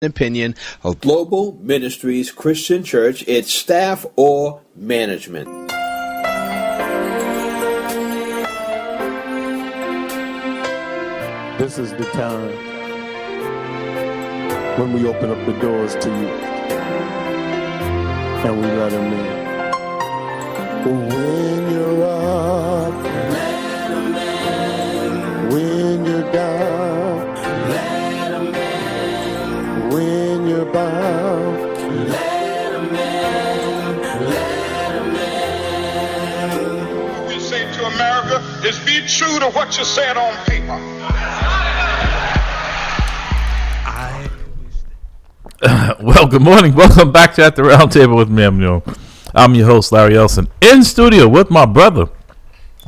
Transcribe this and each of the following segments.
opinion of Global Ministries Christian Church, its staff, or management. This is the time when we open up the doors to you and we let them in. When you're up, let 'em in. When you're down, let 'em in. When you're bound, let 'em in. Let 'em in. What we say to America is be true to what you said on paper. Well, good morning. Welcome back to At the Round Table with MAMLEO. I'm your host, Larry Elson, in studio with my brother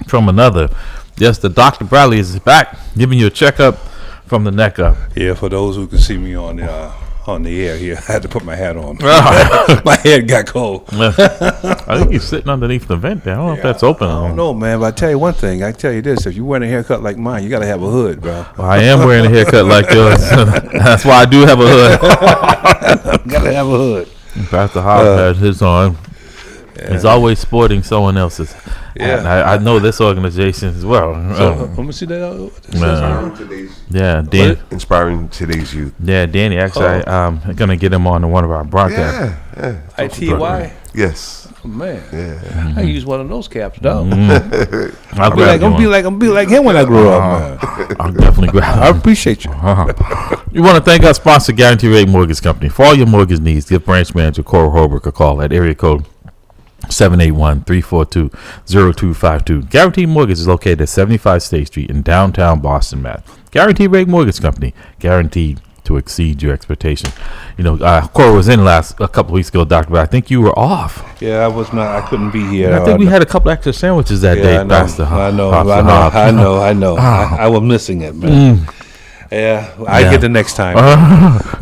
from another. Yes, the Dr. Bradley is back, giving you a checkup from the neck up. Yeah, for those who can see me on the air here, I had to put my hat on. My head got cold. I think he's sitting underneath the vent there. I don't know if that's open. I don't know, man, but I tell you one thing. I tell you this: if you're wearing a haircut like mine, you got to have a hood, bro. Well, I am wearing a haircut like yours. That's why I do have a hood. Got to have a hood. Pastor Hobbs has his on. Yeah. He's always sporting someone else's. Yeah, and I know this organization as well. So, let me see that. Yeah, Dan. Inspiring today's youth. Yeah, Danny. Actually, I'm gonna get him on one of our broadcasts. Yeah. ITY. Yes. Oh, man. Yeah. I use one of those caps, dog. I'll be like him when I grow up. Man. I'll definitely grab him. I appreciate you. You want to thank our sponsor, Guarantee Rate Mortgage Company. For all your mortgage needs, give branch manager Cora Holbrook a call at area code 781-342-0252. Guaranteed Mortgage is located at 75 State Street in downtown Boston, Mass. Guaranteed Rate Mortgage Company, guaranteed to exceed your expectations. You know, Cora was in a couple weeks ago, Doctor, but I think you were off. Yeah, I was not. I couldn't be here. I think we had a couple extra sandwiches that day, Pastor. I know. I was missing it, man. Yeah, I get the next time.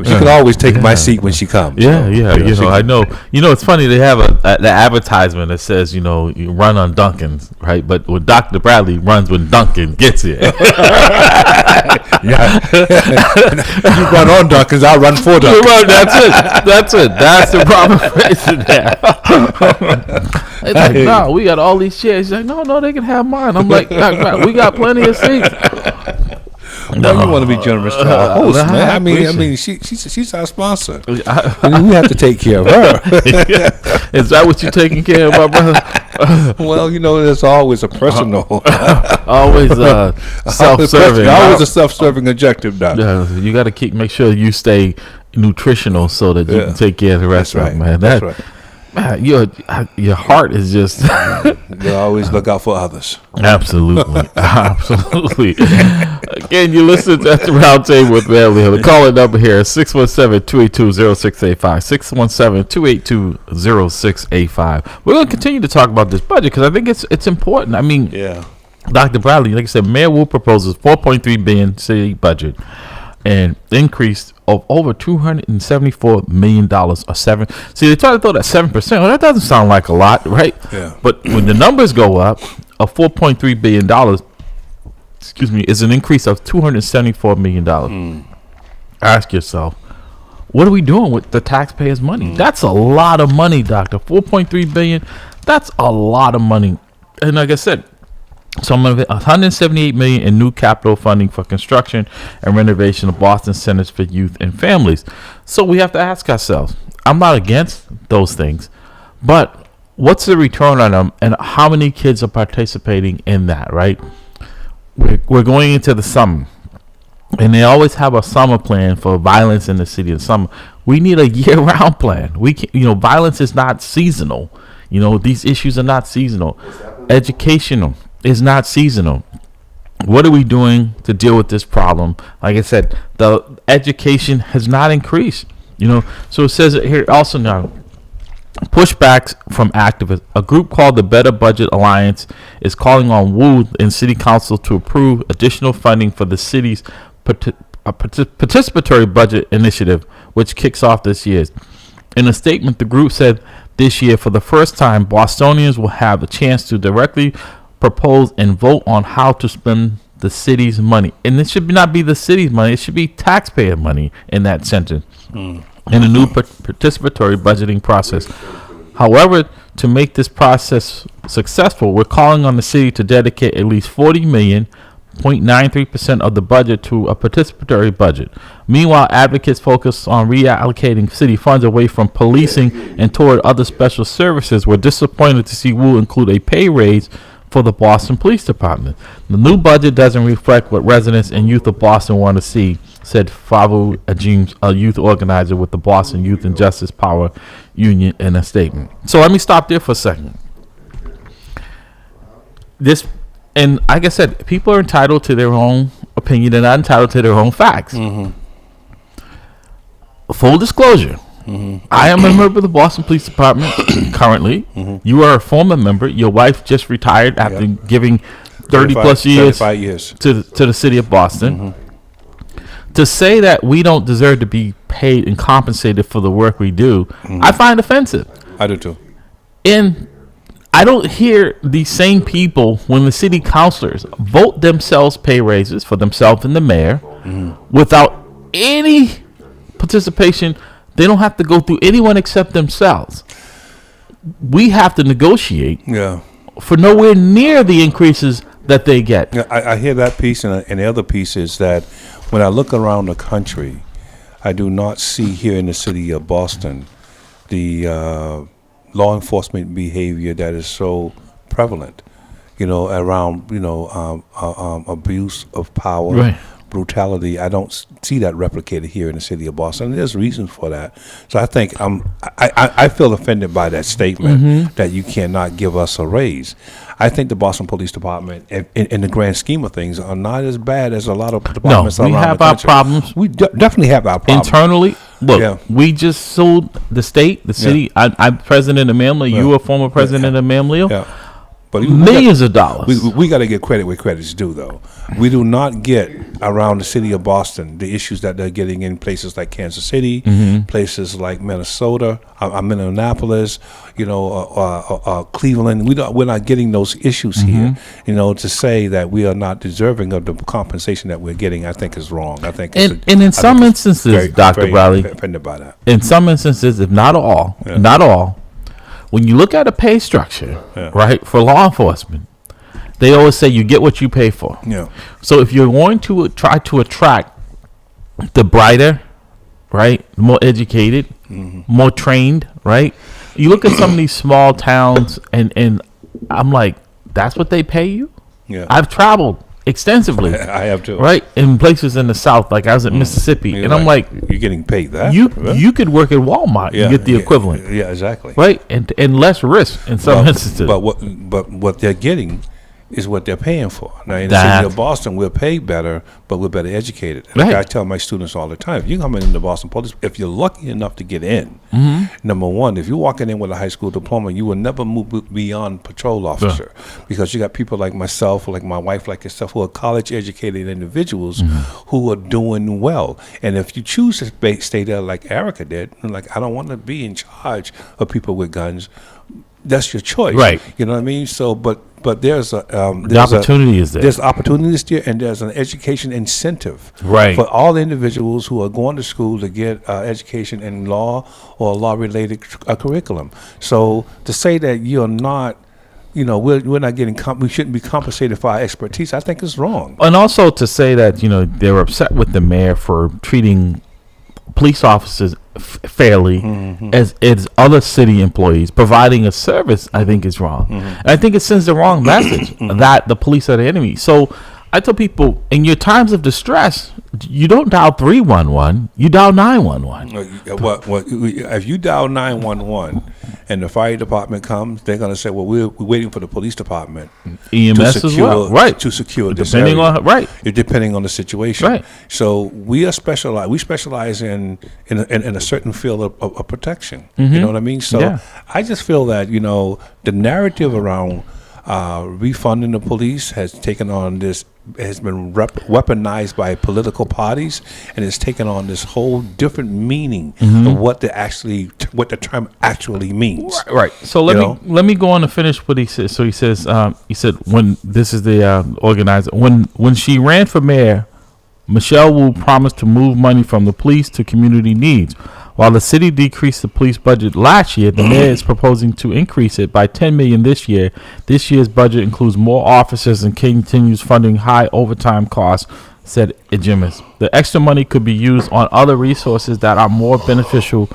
She could always take my seat when she comes. Yeah. I know. You know, it's funny. They have the advertisement that says, you know, you run on Duncan's, right? But when Dr. Bradley runs when Duncan gets here. Yeah. You run on Duncan's, I'll run for Duncan. That's it. That's the proper phrase there. It's like, no, we got all these chairs. He's like, no, they can have mine. I'm like, we got plenty of seats. No, you want to be generous to our host, man. I mean, she's our sponsor. We have to take care of her. Is that what you're taking care of, my brother? Well, you know, there's always a personal, always self-serving, always a self-serving objective, Doc. You got to make sure you stay nutritional so that you can take care of the rest of it, man. That's right. Man, your heart is just. You always look out for others. Absolutely. Again, you listen to the Round Table with MAMLEO. The calling number here is 617-282-0685. 617-282-0685. We're going to continue to talk about this budget because I think it's important. I mean, Dr. Bradley, like I said, Mayor Wu proposes $4.3 billion city budget and increase of over $274 million or 7. See, they try to throw that 7%. Well, that doesn't sound like a lot, right? Yeah. But when the numbers go up, a $4.3 billion, is an increase of $274 million. Ask yourself, what are we doing with the taxpayers' money? That's a lot of money, Doctor. $4.3 billion, that's a lot of money. And like I said, some of it, $178 million in new capital funding for construction and renovation of Boston Centers for Youth and Families. So we have to ask ourselves, I'm not against those things, but what's the return on them and how many kids are participating in that, right? We're going into the summer, and they always have a summer plan for violence in the city in summer. We need a year-round plan. We can, violence is not seasonal. These issues are not seasonal. Educational is not seasonal. What are we doing to deal with this problem? Like I said, the education has not increased. So it says here also now, pushbacks from activists. A group called the Better Budget Alliance is calling on Wu and City Council to approve additional funding for the city's participatory budget initiative, which kicks off this year. In a statement, the group said this year, for the first time, Bostonians will have a chance to directly propose and vote on how to spend the city's money. And it should not be the city's money. It should be taxpayer money in that sentence in a new participatory budgeting process. However, to make this process successful, we're calling on the city to dedicate at least $40 million, 0.93% of the budget to a participatory budget. Meanwhile, advocates focus on reallocating city funds away from policing and toward other special services. We're disappointed to see Wu include a pay raise for the Boston Police Department. The new budget doesn't reflect what residents and youth of Boston want to see, said Favu Ajim, a youth organizer with the Boston Youth and Justice Power Union, in a statement. So let me stop there for a second. And like I said, people are entitled to their own opinion. They're not entitled to their own facts. Full disclosure. I am a member of the Boston Police Department currently. You are a former member. Your wife just retired after giving 30 plus years to the city of Boston. To say that we don't deserve to be paid and compensated for the work we do, I find offensive. I do too. And I don't hear these same people, when the city councilors vote themselves pay raises for themselves and the mayor without any participation. They don't have to go through anyone except themselves. We have to negotiate for nowhere near the increases that they get. Yeah, I hear that piece, and the other piece is that when I look around the country, I do not see here in the city of Boston the law enforcement behavior that is so prevalent, around, abuse of power, Right. brutality. I don't see that replicated here in the city of Boston. And there's reasons for that. So I think I feel offended by that statement that you cannot give us a raise. I think the Boston Police Department, in the grand scheme of things, are not as bad as a lot of departments around the country. We have our problems. We definitely have our problems. Internally, look, we just sued the state, the city. I'm president of MAMLEO. You were former president of MAMLEO. Yeah. But millions of dollars. We got to get credit where credit's due, though. We do not get around the city of Boston the issues that they're getting in places like Kansas City, places like Minnesota, Minneapolis, Cleveland. We're not getting those issues here. To say that we are not deserving of the compensation that we're getting, I think is wrong. I think, in some instances, Dr. Bradley, offended by that. In some instances, if not all, when you look at a pay structure, right, for law enforcement, they always say you get what you pay for. Yeah. So if you're going to try to attract the brighter, right, more educated, more trained, right, you look at some of these small towns, and I'm like, that's what they pay you? Yeah. I've traveled extensively. I have too. Right, in places in the South, like I was at Mississippi, and I'm like, you're getting paid that? You could work at Walmart and get the equivalent. Yeah, exactly. Right, and less risk in some instances. But what they're getting is what they're paying for. Now, in the city of Boston, we're paid better, but we're better educated. And like I tell my students all the time, if you come in the Boston Police, if you're lucky enough to get in, number one, if you're walking in with a high school diploma, you will never move beyond patrol officer, because you got people like myself, like my wife, like yourself, who are college educated individuals who are doing well. And if you choose to stay there like Erica did, like, I don't want to be in charge of people with guns, that's your choice, right? You know what I mean? So, but there's the opportunity is there. There's opportunities there, and there's an education incentive, right, for all the individuals who are going to school to get education in law or law-related curriculum. So to say that you're not, we're not getting, we shouldn't be compensated for our expertise, I think is wrong. And also to say that they're upset with the mayor for treating police officers fairly as other city employees, providing a service, I think is wrong. And I think it sends the wrong message that the police are the enemy. So I tell people, in your times of distress, you don't dial 311, you dial 911. If you dial 911 and the fire department comes, they're going to say, well, we're waiting for the police department, EMS as well, right, to secure this depending area. on right, depending on the situation, right. So we specialize in a certain field of protection. You know what I mean? So I just feel that the narrative around refunding the police has taken on this weaponized by political parties, and it's taken on this whole different meaning of what the term actually means. Right. So let me go on to finish what he says. So he says he said when this is the organizer when she ran for mayor, Michelle Wu promised to move money from the police to community needs. While the city decreased the police budget last year, the mayor is proposing to increase it by $10 million this year. This year's budget includes more officers and continues funding high overtime costs, said Ejimis. The extra money could be used on other resources that are more beneficial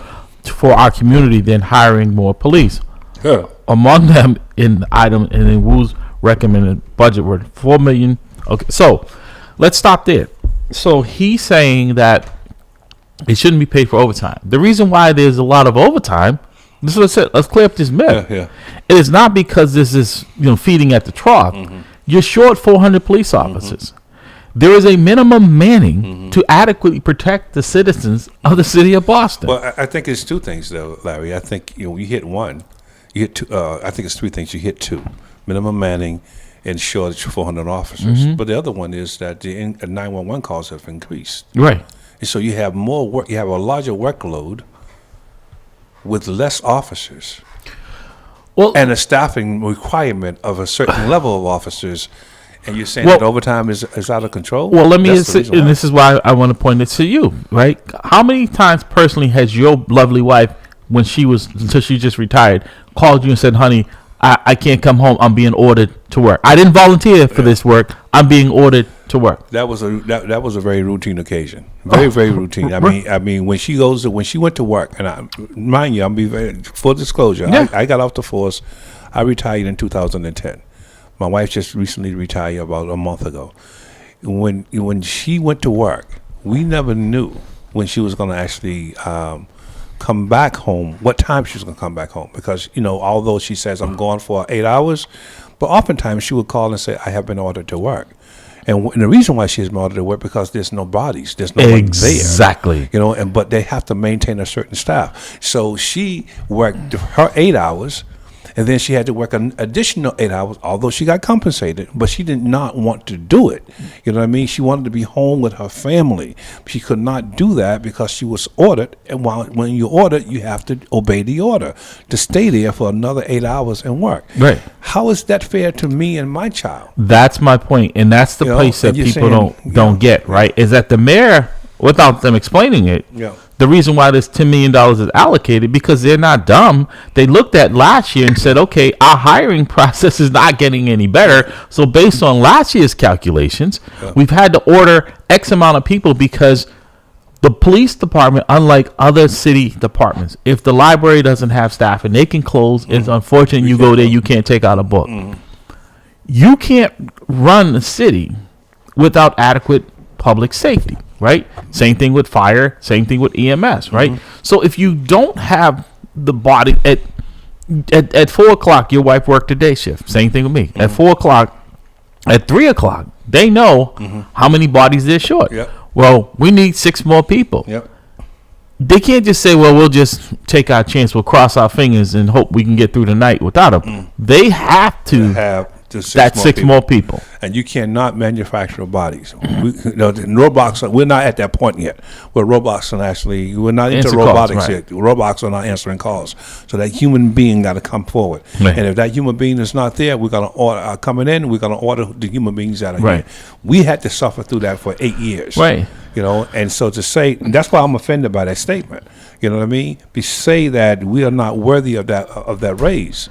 for our community than hiring more police. Yeah. Among them in the item and in Wu's recommended budget were $4 million. Okay, so let's stop there. So he's saying that it shouldn't be paid for overtime. The reason why there's a lot of overtime, this is what I said, let's clear up this myth. Yeah. It is not because this is feeding at the trough. You're short 400 police officers. There is a minimum manning to adequately protect the citizens of the city of Boston. Well, I think it's two things, though, Larry. I think you hit one, you hit two. I think it's three things. You hit two: minimum manning and shortage 400 officers. But the other one is that the 911 calls have increased. Right. And so you have more work. You have a larger workload with less officers. Well, and a staffing requirement of a certain level of officers. And you're saying that overtime is out of control? Well, let me, and this is why I want to point it to you, right? How many times personally has your lovely wife, until she just retired, called you and said, honey, I can't come home. I'm being ordered to work. I didn't volunteer for this work. I'm being ordered to work. That was a very routine occasion. Very routine. I mean, when she went to work, and mind you, I'm be very full disclosure. Yeah. I got off the force. I retired in 2010. My wife just recently retired about a month ago. When she went to work, we never knew when she was going to actually come back home, what time she was going to come back home. Because, although she says, I'm going for 8 hours, but oftentimes she would call and say, I have been ordered to work. And the reason why she has been ordered to work, because there's no bodies, there's no one there. Exactly. But they have to maintain a certain staff. So she worked her 8 hours, and then she had to work an additional 8 hours, although she got compensated, but she did not want to do it. You know what I mean? She wanted to be home with her family. She could not do that because she was ordered, and when you're ordered, you have to obey the order to stay there for another 8 hours and work. Right. How is that fair to me and my child? That's my point, and that's the place that people don't get, right? Is that the mayor, without them explaining it, the reason why this $10 million is allocated, because they're not dumb. They looked at last year and said, okay, our hiring process is not getting any better. So based on last year's calculations, we've had to order X amount of people, because the police department, unlike other city departments, if the library doesn't have staff and they can close, it's unfortunate you go there, you can't take out a book. You can't run the city without adequate public safety. Right? Same thing with fire, same thing with EMS, right? So if you don't have the body at 4:00, your wife worked a day shift. Same thing with me. At 4:00, at 3:00, they know how many bodies they're short. Well, we need 6 more people. They can't just say, well, we'll just take our chance, we'll cross our fingers and hope we can get through the night without them. They have to have six more people. And you cannot manufacture bodies. Robots, we're not at that point yet, where robots are actually, we're not into robotics yet. Robots are not answering calls. So that human being got to come forward. Right. And if that human being is not there, we're going to order, coming in, we're going to order the human beings out of here. We had to suffer through that for 8 years. Right. And so to say, that's why I'm offended by that statement. You know what I mean? To say that we are not worthy of that raise,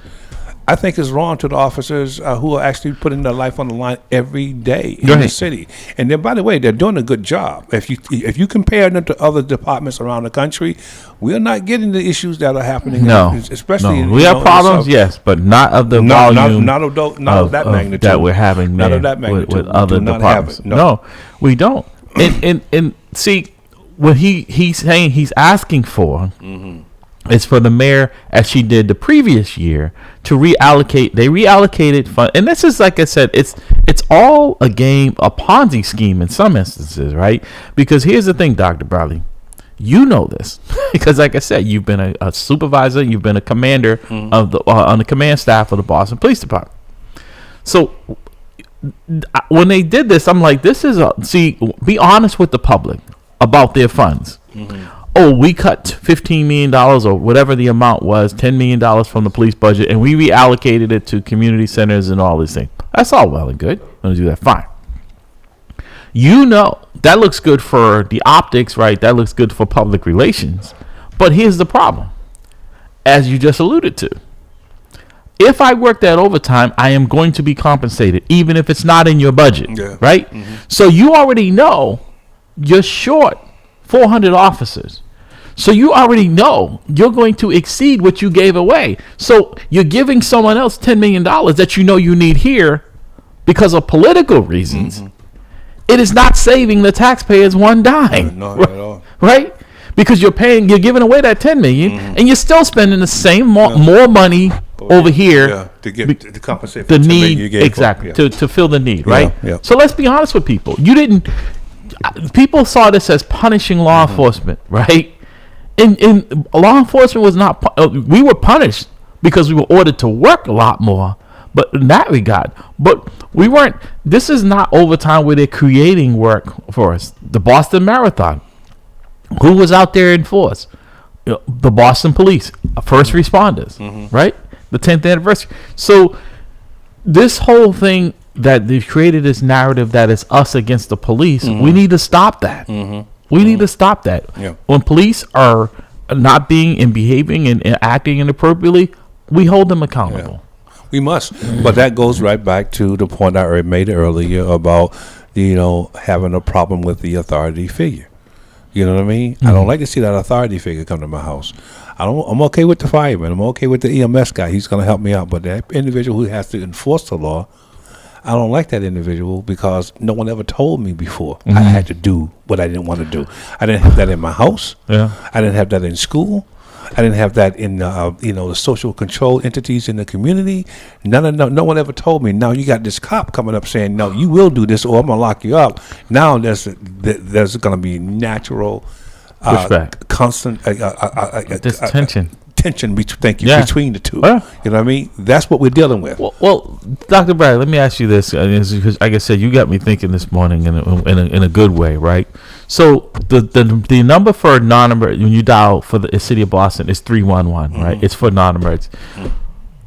I think is wrong to the officers who are actually putting their life on the line every day in the city. And then, by the way, they're doing a good job. If you compare them to other departments around the country, we are not getting the issues that are happening. Especially we have problems, yes, but not of the volume, not of that magnitude that we're having. Not of that magnitude with other departments. No, we don't. And see, what he's saying, he's asking for. It's for the mayor, as she did the previous year, to reallocate. They reallocated fund, and this is, like I said, it's all a game, a Ponzi scheme in some instances, right? Because here's the thing, Dr. Bradley, you know this because, like I said, you've been a supervisor, you've been a commander of the on the command staff of the Boston Police Department. So when they did this, I'm like, this is be honest with the public about their funds. Oh, we cut $15 million or whatever the amount was, $10 million from the police budget, and we reallocated it to community centers and all these things. That's all well and good. I'm going to do that. Fine. That looks good for the optics, right? That looks good for public relations. But here's the problem, as you just alluded to. If I work that overtime, I am going to be compensated, even if it's not in your budget, right? So you already know you're short 400 officers. So you already know you're going to exceed what you gave away. So you're giving someone else $10 million that you know you need here because of political reasons. It is not saving the taxpayers one dime. No, not at all. Right? Because you're giving away that $10 million, and you're still spending the same more money over here to compensate the for need you gave exactly to fill the need, right? Yeah. So let's be honest with people. People saw this as punishing law enforcement, right? And law enforcement was not. We were punished because we were ordered to work a lot more. But in that regard, we weren't. This is not overtime where they're creating work for us. The Boston Marathon. Who was out there in force? The Boston Police, first responders, right? The 10th anniversary. So this whole thing that they've created this narrative that it's us against the police, we need to stop that. We need to stop that. Yeah. When police are not being and behaving and acting inappropriately, we hold them accountable. Yeah. We must. But that goes right back to the point I made earlier about, having a problem with the authority figure. You know what I mean? I don't like to see that authority figure come to my house. I'm okay with the fireman. I'm okay with the EMS guy. He's going to help me out. But that individual who has to enforce the law, I don't like that individual because no one ever told me before I had to do what I didn't want to do. I didn't have that in my house. Yeah. I didn't have that in school. I didn't have that in the social control entities in the community. No one ever told me. Now you got this cop coming up saying, "No, you will do this, or I'm gonna lock you up." Now there's gonna be natural pushback, constant this tension. Between the two. You know what I mean? That's what we're dealing with. Well, Dr. Brad, let me ask you this, because like I said, you got me thinking this morning in a good way, right? So the number for non-emergency when you dial for the city of Boston is 311, right? It's for non-emergency.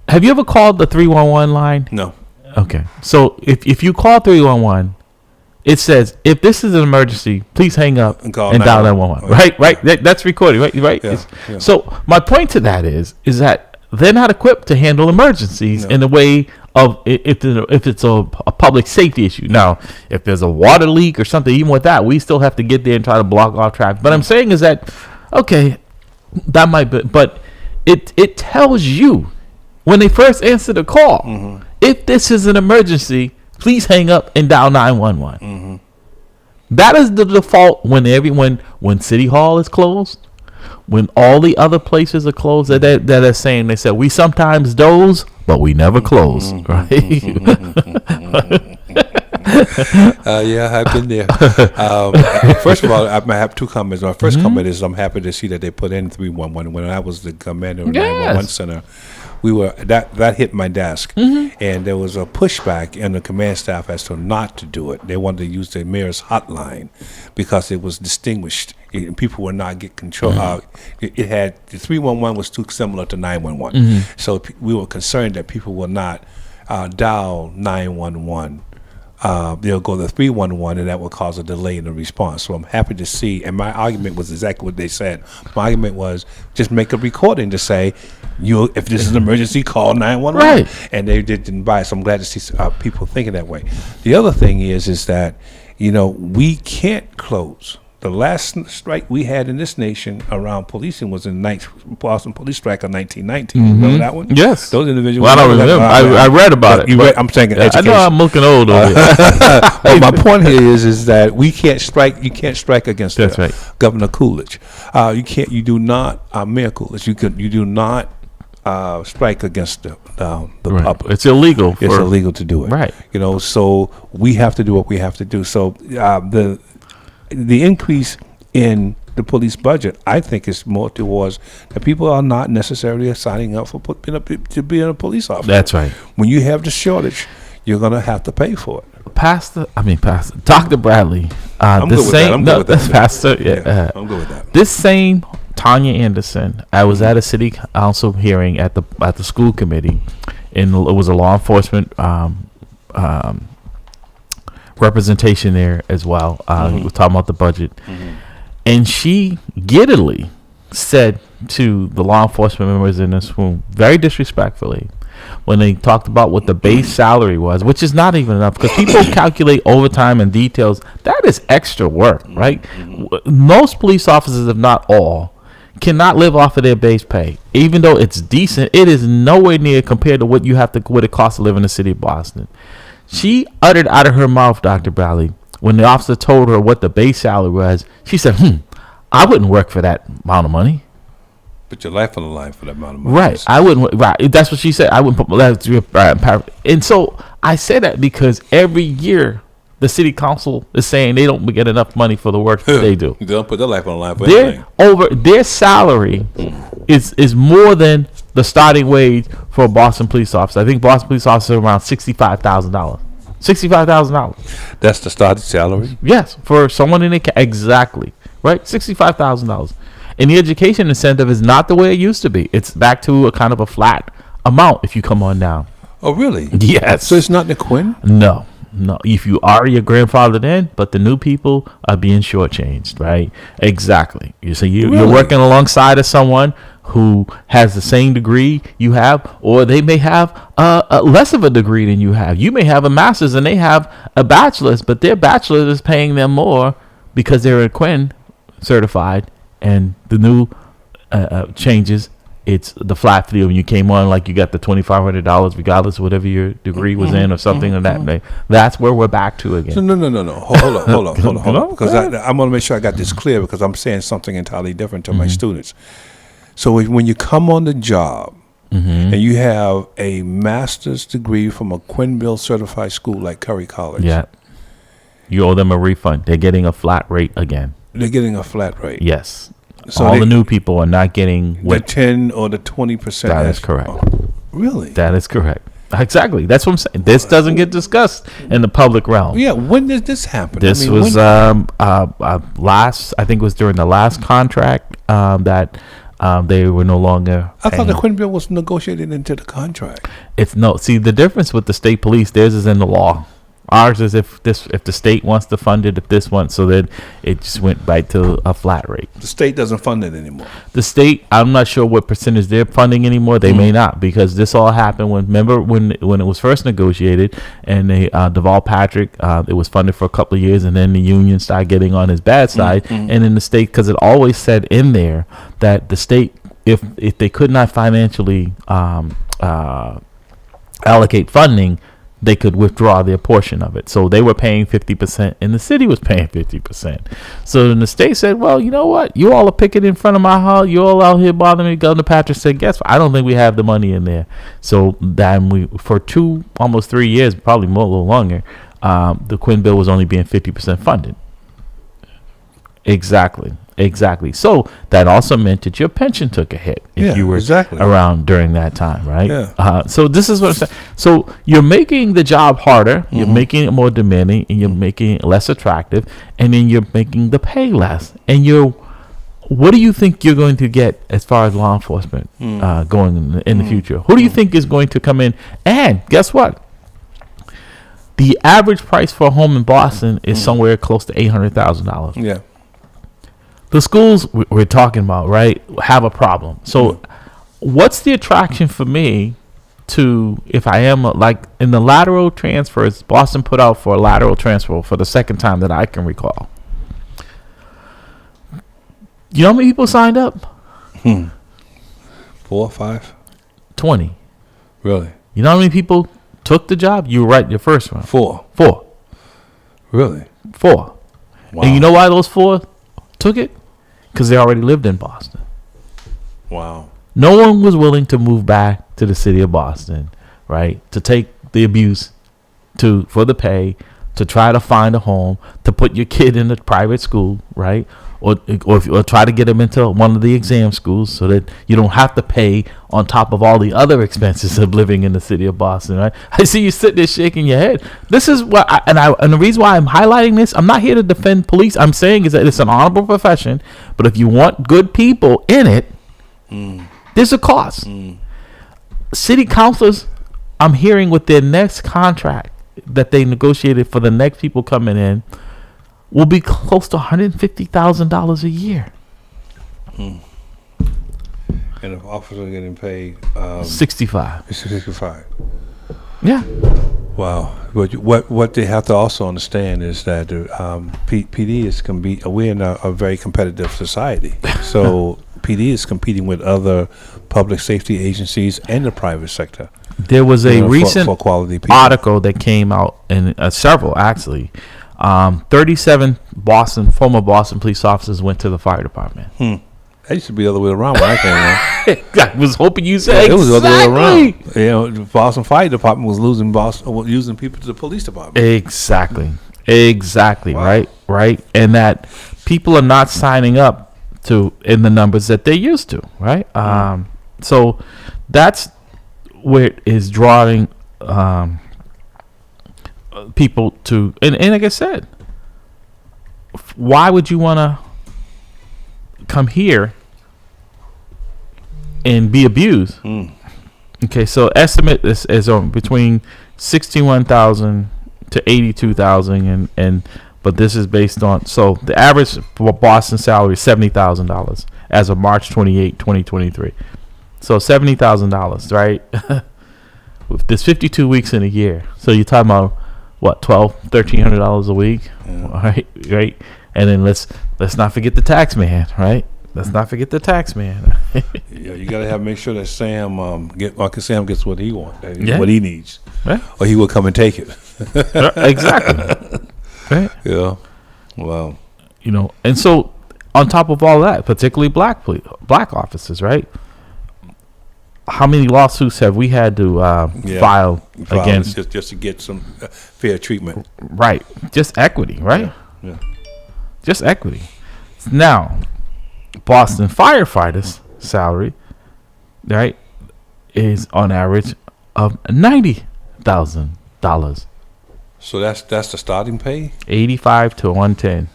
Have you ever called the 311 line? No. Okay. So if you call 311, it says, if this is an emergency, please hang up and dial 911. Right? That's recorded, right? Yeah. So my point to that is that they're not equipped to handle emergencies in the way of if it's a public safety issue. Now, if there's a water leak or something, even with that, we still have to get there and try to block off traffic. But I'm saying is that, okay, that might be, but it tells you when they first answer the call, if this is an emergency, please hang up and dial 911. That is the default when City Hall is closed, when all the other places are closed. That are saying, they said, we sometimes doze, but we never close. Right? Yeah, I've been there. First of all, I have two comments. My first comment is I'm happy to see that they put in 311. When I was the commander of 911 center, we were that hit my desk, and there was a pushback in the command staff as to not to do it. They wanted to use the mayor's hotline because it was distinguished. People would not get control. It had the 311 was too similar to 911, so we were concerned that people will not dial 911. They'll go to 311, and that will cause a delay in the response. So I'm happy to see, and my argument was exactly what they said. My argument was just make a recording to say, if this is an emergency, call 911. Right. And they didn't buy it, so I'm glad to see people thinking that way. The other thing is that, we can't close. The last strike we had in this nation around policing was in the Boston police strike of 1919. Remember that one? Yes. Those individuals. Well, I don't remember. I read about it. I'm saying education. I know I'm looking old over here. Well, my point here is that we can't strike. You can't strike against Governor Coolidge. You do not, Mayor Coolidge. You do not strike against the public. It's illegal. It's illegal to do it. Right. So we have to do what we have to do. So the increase in the police budget, I think, is more towards that people are not necessarily signing up for to be a police officer. That's right. When you have the shortage, you're going to have to pay for it. Dr. Bradley. I'm good with that. I'm good with that. Pastor. Yeah, I'm good with that. This same Tanya Anderson, I was at a city council hearing at the school committee, and it was a law enforcement representation there as well. We were talking about the budget, and she giddily said to the law enforcement members in this room, very disrespectfully, when they talked about what the base salary was, which is not even enough, because people calculate overtime and details. That is extra work, right? Most police officers, if not all, cannot live off of their base pay. Even though it's decent, it is nowhere near compared to what it costs to live in the city of Boston. She uttered out of her mouth, Dr. Bradley, when the officer told her what the base salary was, she said, I wouldn't work for that amount of money. Put your life on the line for that amount of money. Right. I wouldn't. Right. That's what she said. I wouldn't put my life. And so I say that because every year the city council is saying they don't get enough money for the work that they do. They don't put their life on the line for anything. Their salary is more than the starting wage for a Boston police officer. I think Boston police officer is around $65,000. $65,000. That's the starting salary? Yes, for someone in exactly. Right? $65,000. And the education incentive is not the way it used to be. It's back to a kind of a flat amount if you come on down. Oh, really? Yes. So it's not the Quinn? No. If you are your grandfathered in, but the new people are being shortchanged, right? Exactly. You're working alongside of someone who has the same degree you have, or they may have less of a degree than you have. You may have a master's and they have a bachelor's, but their bachelor's is paying them more because they're a Quinn certified. And the new changes, it's the flat fee when you came on, like you got the $2,500 regardless of whatever your degree was in or something of that. That's where we're back to again. So no. Hold on. Because I want to make sure I got this clear, because I'm saying something entirely different to my students. So when you come on the job and you have a master's degree from a Quinville certified school like Curry College. Yeah. You owe them a refund. They're getting a flat rate again. They're getting a flat rate. Yes. So all the new people are not getting the 10 or the 20%. That is correct. Oh, really? That is correct. Exactly. That's what I'm saying. This doesn't get discussed in the public realm. Yeah. When did this happen? This was last. I think it was during the last contract that they were no longer. I thought the Quinville was negotiated into the contract. See, the difference with the state police, theirs is in the law. Ours is if the state wants to fund it, if this one, so then it just went back to a flat rate. The state doesn't fund it anymore. The state, I'm not sure what percentage they're funding anymore. They may not, because this all happened when it was first negotiated, and they Deval Patrick, it was funded for a couple of years, and then the union started getting on his bad side, and in the state, because it always said in there that the state, if they could not financially allocate funding, they could withdraw their portion of it. So they were paying 50% and the city was paying 50%. So then the state said, well, you know what? You all are picking in front of my house. You all out here bothering me. Governor Patrick said, guess what? I don't think we have the money in there. So then for almost 3 years, probably more, a little longer, the Quinn bill was only being 50% funded. Exactly. So that also meant that your pension took a hit if you were around during that time, right? Yeah. So this is what I'm saying. So you're making the job harder, you're making it more demanding, and you're making it less attractive, and then you're making the pay less. And what do you think you're going to get as far as law enforcement going in the future? Who do you think is going to come in? And guess what? The average price for a home in Boston is somewhere close to $800,000. Yeah. The schools we're talking about, right, have a problem. So what's the attraction for me to, if I am like in the lateral transfers, Boston put out for a lateral transfer for the second time that I can recall. You know how many people signed up? 4 or 5? 20. Really? You know how many people took the job? You were right, your first one. 4. Really? 4. Wow. And you know why those 4 took it? Because they already lived in Boston. Wow. No one was willing to move back to the city of Boston, right? To take the abuse for the pay, to try to find a home, to put your kid in a private school, right? or try to get them into one of the exam schools so that you don't have to pay on top of all the other expenses of living in the city of Boston, right? I see you sitting there shaking your head. This is what, and the reason why I'm highlighting this, I'm not here to defend police. I'm saying is that it's an honorable profession, but if you want good people in it, there's a cost. City councilors, I'm hearing with their next contract that they negotiated for the next people coming in, will be close to $150,000 a year. And if officers are getting paid 65. 65. Yeah. Wow. What they have to also understand is that PD is we're in a very competitive society. So PD is competing with other public safety agencies and the private sector. There was a recent for quality people. article that came out, and several actually. 37 former Boston police officers went to the fire department. That used to be the other way around when I came around. I was hoping you said it was the other way around. The Boston Fire Department was using people to the police department. Exactly. Wow. Right. And that people are not signing up in the numbers that they used to. Right. So that's where it is drawing people to, and like I said, why would you want to come here and be abused? Okay, so estimate is between 61,000 to 82,000, but this is based on, so the average for Boston salary is $70,000 as of March 28, 2023. So $70,000, right? There's 52 weeks in a year, so you're talking about what, $1,300 a week, right? And then let's not forget the tax man, right? Let's not forget the tax man. Yeah, you got to make sure that Sam gets what he wants, what he needs, right? Or he will come and take it. Exactly. Right. Yeah. Wow. And so on top of all that, particularly black officers, right? How many lawsuits have we had to file against just to get some fair treatment? Right, just equity, right? Yeah. Just equity. Now, Boston firefighters' salary, right, is on average of $90,000. So that's the starting pay. 85 to 110.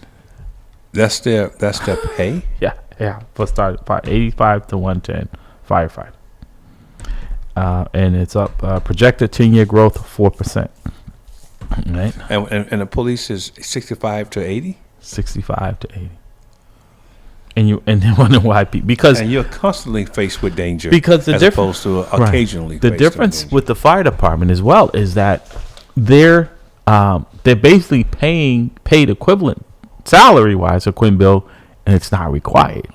That's their pay. Yeah. For start, 85 to 110 firefighter. And it's up projected 10-year growth of 4%. Right. And the police is 65 to 80. 65 to 80. And they wonder why because you're constantly faced with danger because as opposed to occasionally. The difference with the fire department as well is that they're basically paid equivalent salary wise to Quinn Bill, and it's not required.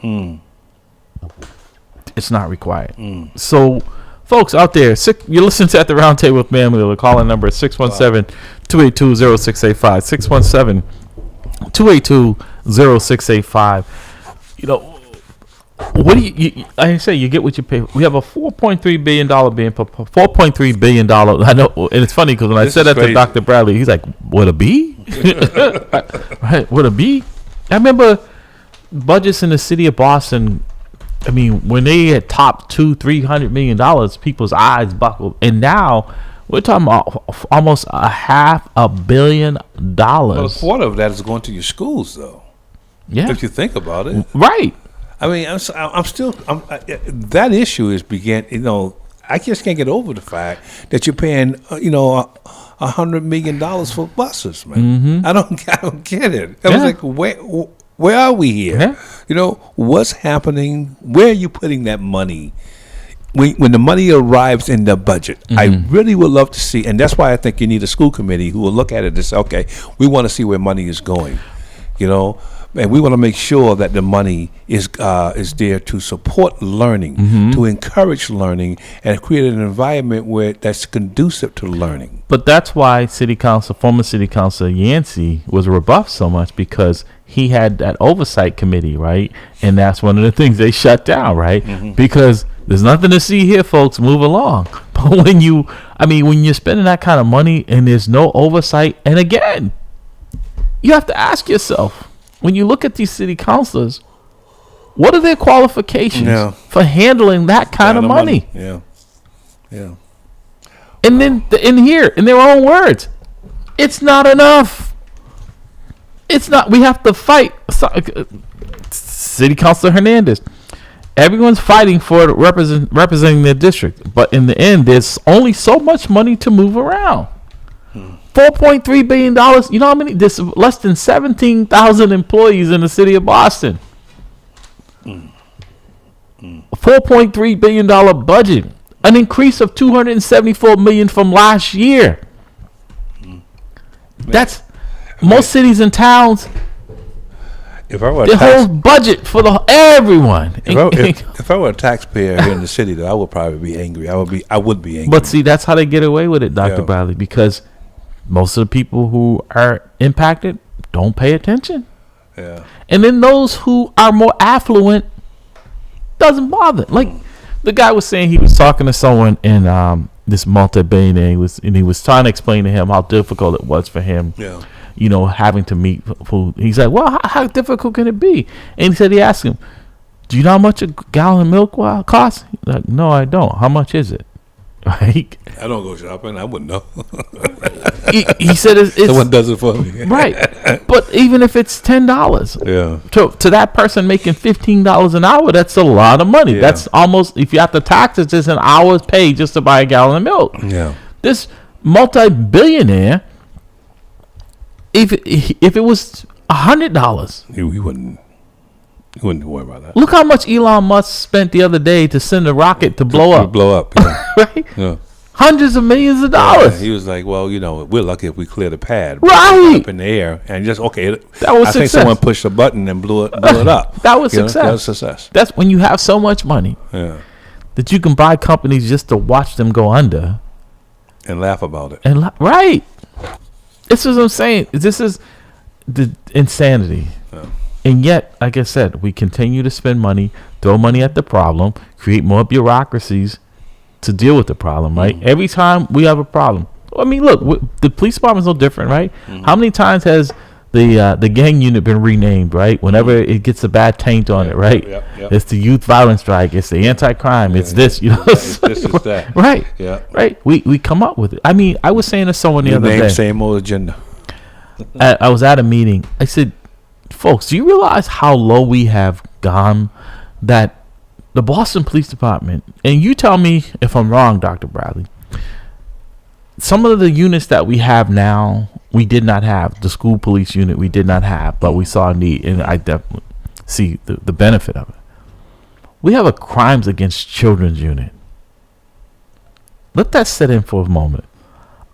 It's not required. So, folks out there, you listen to At the Round Table with MAMLEO. The calling number is 617-282-0685. 617-282-0685. What do you like I say, you get what you pay. We have a $4.3 billion being $4.3 billion. I know, and it's funny because when I said that to Dr. Bradley, he's like, "What a B?" Right? What a B? I remember budgets in the city of Boston. I mean, when they had topped $200-300 million, people's eyes buckled, and now we're talking about almost $500 million. Well, a quarter of that is going to your schools, though. Yeah, if you think about it, right. I mean, that issue is I just can't get over the fact that you're paying, $100 million for buses, man. I don't get it. I was like, where are we here? Yeah. What's happening? Where are you putting that money? When the money arrives in the budget, I really would love to see, and that's why I think you need a school committee who will look at it and say, okay, we want to see where money is going, and we want to make sure that the money is there to support learning, to encourage learning, and create an environment that's conducive to learning. But that's why former City Councilor Yancey was rebuffed so much, because he had that oversight committee, right? And that's one of the things they shut down, right? Because there's nothing to see here, folks. Move along. But when you're spending that kind of money and there's no oversight, and again, you have to ask yourself, when you look at these city councilors, what are their qualifications for handling that kind of money? Yeah. Yeah. And then in their own words, it's not enough. It's not. We have to fight. City Councilor Hernandez. Everyone's fighting for representing their district, but in the end, there's only so much money to move around. $4.3 billion. You know how many? There's less than 17,000 employees in the city of Boston. $4.3 billion budget, an increase of $274 million from last year. That's most cities and towns. If I were the whole budget for everyone. If I were a taxpayer here in the city, though, I would probably be angry. I would be angry. But see, that's how they get away with it, Dr. Bradley, because most of the people who are impacted don't pay attention. Yeah. And then those who are more affluent doesn't bother. Like the guy was saying, he was talking to someone in this multi-billionaire. He was trying to explain to him how difficult it was for him. Yeah. You know, having to meet food. He's like, well, how difficult can it be? And he said, he asked him, do you know how much a gallon of milk costs? He's like, no, I don't. How much is it? Right? I don't go shopping. I wouldn't know. he said, it's someone does it for me. Right. But even if it's $10, to that person making $15 an hour, that's a lot of money. Yeah. That's almost, if you have to tax it, it's an hour's pay just to buy a gallon of milk. Yeah. This multi-billionaire, if it was $100, he wouldn't worry about that. Look how much Elon Musk spent the other day to send a rocket to blow up. Yeah. Right? Yeah. Hundreds of millions of dollars. Yeah, he was like, well, you know, we're lucky if we clear the pad. Right. Up in the air. And just, okay. That was success. I think someone pushed a button and blew it up. That was success. That was success. That's when you have so much money that you can buy companies just to watch them go under. And laugh about it. Right. This is what I'm saying. This is the insanity. Yeah. And yet, like I said, we continue to spend money, throw money at the problem, create more bureaucracies to deal with the problem, right? Every time we have a problem. I mean, look, the police department's no different, right? How many times has the gang unit been renamed, right? Whenever it gets a bad taint on it, right? Yep. It's the youth violence strike. It's the anti-crime. It's this, you know. It's this, it's that. Right. Yeah. Right. We come up with it. I mean, I was saying to someone the other day. Same old agenda. I was at a meeting. I said, folks, do you realize how low we have gone? That the Boston Police Department, and you tell me if I'm wrong, Dr. Bradley, some of the units that we have now, we did not have. The school police unit we did not have, but we saw a need, and I definitely see the benefit of it. We have a crimes against children's unit. Let that sit in for a moment.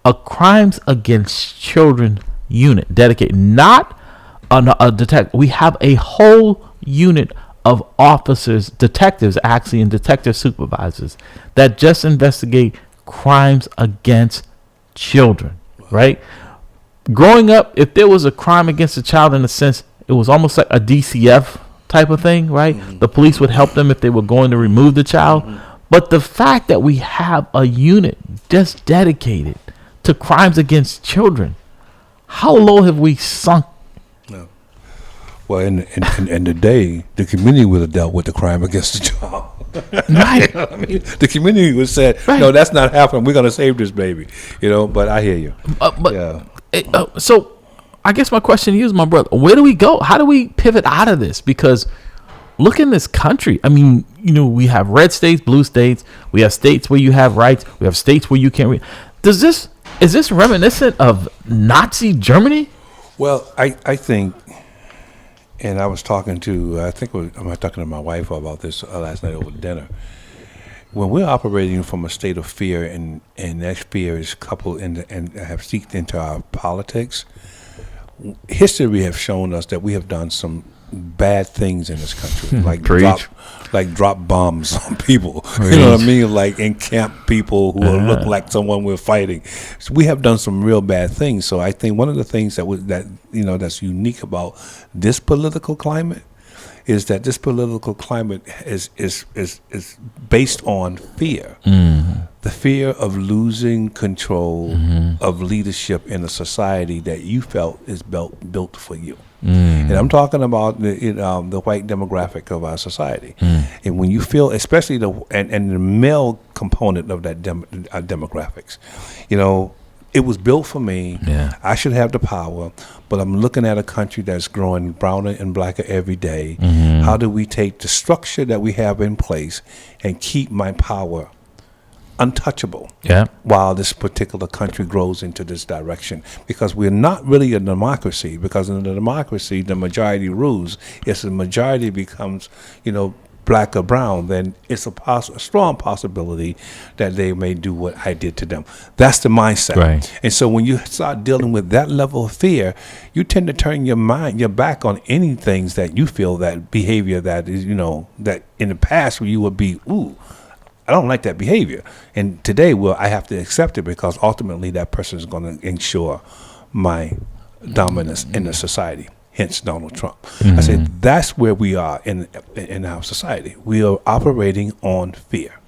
A crimes against children unit dedicated, not a detective. We have a whole unit of officers, detectives actually, and detective supervisors that just investigate crimes against children, right? Growing up, if there was a crime against a child, in a sense, it was almost like a DCF type of thing, right? The police would help them if they were going to remove the child. But the fact that we have a unit just dedicated to crimes against children, how low have we sunk? No. Well, in the day, the community would have dealt with the crime against the child. Right. I mean, the community would say, no, that's not happening. We're going to save this baby. You know, but I hear you. So I guess my question to you is, my brother, where do we go? How do we pivot out of this? Because look in this country. I mean, you know, we have red states, blue states. We have states where you have rights. We have states where you can't. Is this reminiscent of Nazi Germany? Well, I think, and I was talking to, I'm talking to my wife about this last night over dinner. When we're operating from a state of fear, and that fear is coupled and have seeped into our politics, history have shown us that we have done some bad things in this country, like drop bombs on people. You know what I mean? Like encamp people who look like someone we're fighting. So we have done some real bad things. So I think one of the things that's unique about this political climate is that this political climate is based on fear. The fear of losing control of leadership in a society that you felt is built for you. And I'm talking about the white demographic of our society. And when you feel, especially the male component of that demographics, it was built for me. Yeah. I should have the power, but I'm looking at a country that's growing browner and blacker every day. How do we take the structure that we have in place and keep my power untouchable while this particular country grows into this direction? Because we're not really a democracy, because in a democracy, the majority rules. If the majority becomes, black or brown, then it's a strong possibility that they may do what I did to them. That's the mindset. Right. And so when you start dealing with that level of fear, you tend to turn your back on any things that you feel that behavior that is, that in the past where you would be, ooh, I don't like that behavior. And today, I have to accept it because ultimately that person is going to ensure my dominance in the society. Hence Donald Trump. I said that's where we are in our society. We are operating on fear.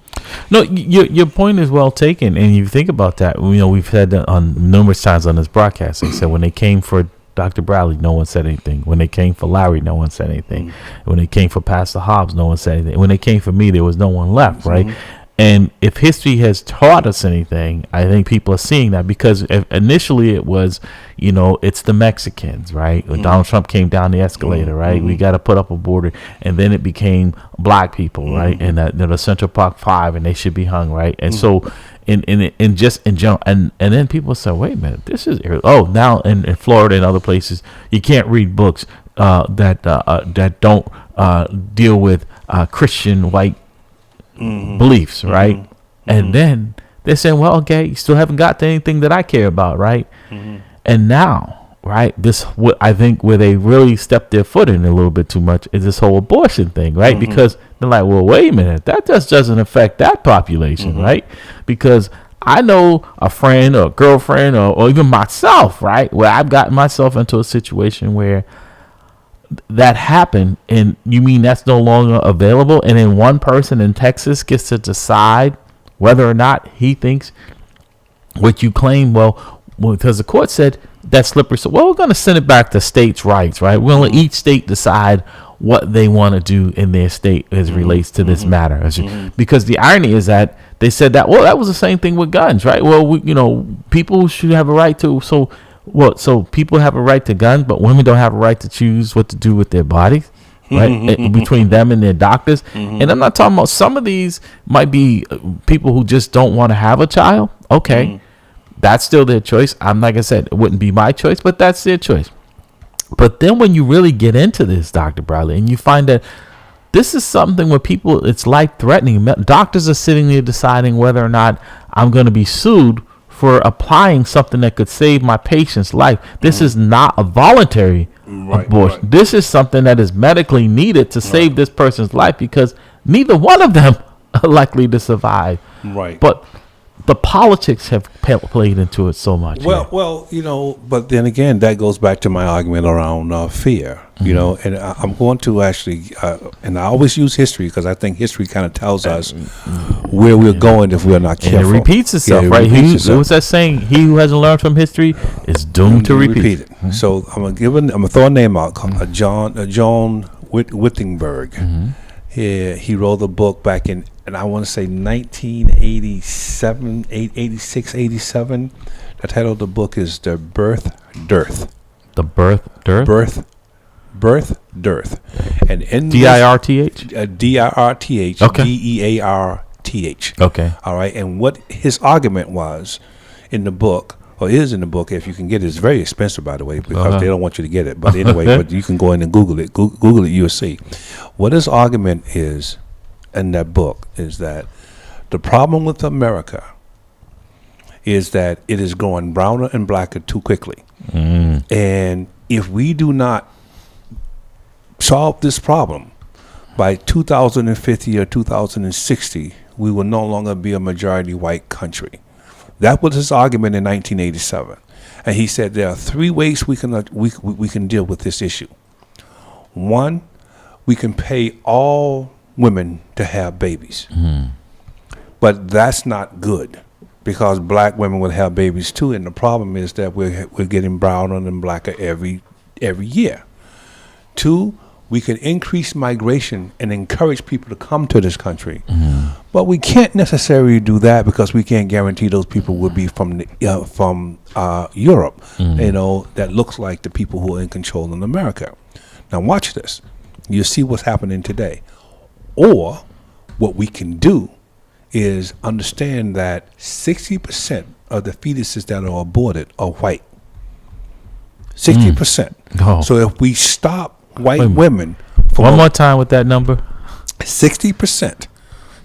No, your point is well taken, and you think about that. We've said that on numerous times on this broadcast. They said when they came for Dr. Bradley, no one said anything. When they came for Larry, no one said anything. When they came for Pastor Hobbs, no one said anything. When they came for me, there was no one left, right? And if history has taught us anything, I think people are seeing that, because initially it was, it's the Mexicans, right? When Donald Trump came down the escalator, right? We got to put up a border. And then it became black people, right? And the Central Park 5, and they should be hung, right? And so in general, and then people say, wait a minute, this is, now in Florida and other places, you can't read books that don't deal with Christian white beliefs, right? And then they're saying, well, okay, you still haven't got to anything that I care about, right? And now, right, I think where they really stepped their foot in a little bit too much is this whole abortion thing, right? Because they're like, well, wait a minute, that just doesn't affect that population, right? Because I know a friend or a girlfriend or even myself, right, where I've gotten myself into a situation where that happened, and you mean that's no longer available, and then one person in Texas gets to decide whether or not he thinks what you claim, well, because the court said that's slippery, so we're going to send it back to states' rights, right? We'll let each state decide what they want to do in their state as relates to this matter. Because the irony is that they said that, well, that was the same thing with guns, right? Well, people should have a right to, so people have a right to guns, but women don't have a right to choose what to do with their bodies, right? Between them and their doctors. And I'm not talking about, some of these might be people who just don't want to have a child. Okay. That's still their choice. I'm like I said, it wouldn't be my choice, but that's their choice. But then when you really get into this, Dr. Bradley, and you find that this is something where people, it's life threatening. Doctors are sitting there deciding whether or not I'm going to be sued for applying something that could save my patient's life. This is not a voluntary abortion. Right. This is something that is medically needed to save this person's life, because neither one of them are likely to survive. Right. But the politics have played into it so much. Well, but then again, that goes back to my argument around fear. And I'm going to actually, and I always use history because I think history kind of tells us where we're going if we're not careful. And it repeats itself, right? What's that saying? He who hasn't learned from history is doomed to repeat it. So I'm gonna throw a name out called John Wittenberg. He wrote a book back in, and I want to say 1987, 86, 87. The title of the book is The Birth Dearth. The Birth Dearth? Birth Dearth. And in D-I-R-T-H? D-I-R-T-H. Okay. D-E-A-R-T-H. Okay. All right. And what his argument was in the book, or is in the book, if you can get it, it's very expensive, by the way, because they don't want you to get it. But anyway, but you can go in and Google it. Google it, you'll see. What his argument is in that book is that the problem with America is that it is growing browner and blacker too quickly. And if we do not solve this problem by 2050 or 2060, we will no longer be a majority white country. That was his argument in 1987. And he said there are three ways we can deal with this issue. One, we can pay all women to have babies. But that's not good, because black women will have babies too, and the problem is that we're getting browner and blacker every year. 2, we can increase migration and encourage people to come to this country. But we can't necessarily do that because we can't guarantee those people will be from Europe, that looks like the people who are in control in America. Now watch this. You see what's happening today. Or what we can do is understand that 60% of the fetuses that are aborted are white. 60%. Oh. So if we stop white women from one more time with that number, 60%,